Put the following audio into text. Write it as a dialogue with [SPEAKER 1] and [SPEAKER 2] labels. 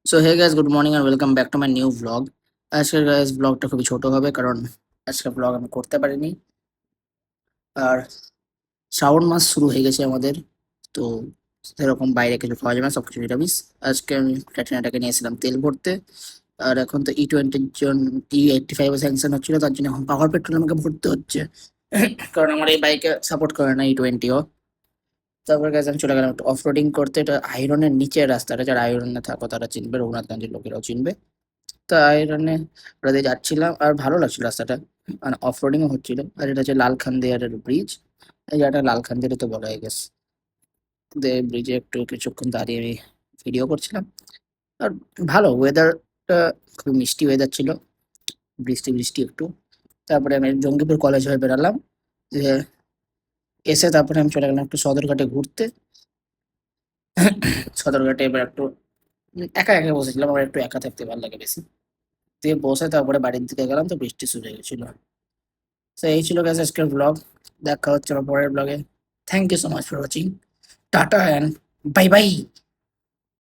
[SPEAKER 1] So hey guys, good morning আর welcome back to my new blog. আজকের guys ব্লগটা খুবই ছোট হবে কারণ আজকের ব্লগ আমি করতে পারিনি। আর শ্রাবণ মাস শুরু হয়ে গেছে আমাদের, তো সেরকম বাইরে কিছু খাওয়া যাবে না, সবকিছু নিরামিষ। আজকে আমি প্ল্যাটিনাটাকে নিয়েছিলাম তেল ভরতে। আর এখন তো E20 জন E85 স্যাংশন হচ্ছিল, তার জন্য এখন পাওয়ার পেট্রোল আমাকে ভরতে হচ্ছে কারণ আমার এই বাইকে সাপোর্ট করে না E20ও। তারপর গাইস আমি চলে গেলাম একটু অফ রোডিং করতে। এটা আইরনের নিচের রাস্তাটা, যারা আইরনে থাকো তারা চিনবে, রঘুনাথগঞ্জের লোকেরাও চিনবে। তো আইরনে ওটা দিয়ে যাচ্ছিলাম আর ভালো লাগছিল রাস্তাটা, মানে অফ রোডিংও হচ্ছিল। আর এটা হচ্ছে লালখান্দিয়ারের ব্রিজ, এই জায়গাটা লালখান্দিয়ারে তো বলা হয়ে গেছে। ব্রিজে একটু কিছুক্ষণ দাঁড়িয়ে আমি ভিডিও করছিলাম। আর ভালো ওয়েদারটা, খুব মিষ্টি ওয়েদার ছিল, বৃষ্টি বৃষ্টি একটু। তারপরে আমি জঙ্গিপুর কলেজ হয়ে বেরালাম, যে এসে তারপরে আমি চলে গেলাম একটু সদরঘাটে ঘুরতে। সদরঘাটে এবার একটু একা একা বসেছিলাম, আমার একটু একা থাকতে ভালো লাগে বেশি। দিয়ে বসে তারপরে বাড়ির দিকে গেলাম, তো বৃষ্টি শুরু হয়ে গেছিল। তো এই ছিল গাইস আজকের ব্লগ। দেখা হচ্ছে আমার পরের ব্লগে। Thank you so much for watching. Tata and bye by.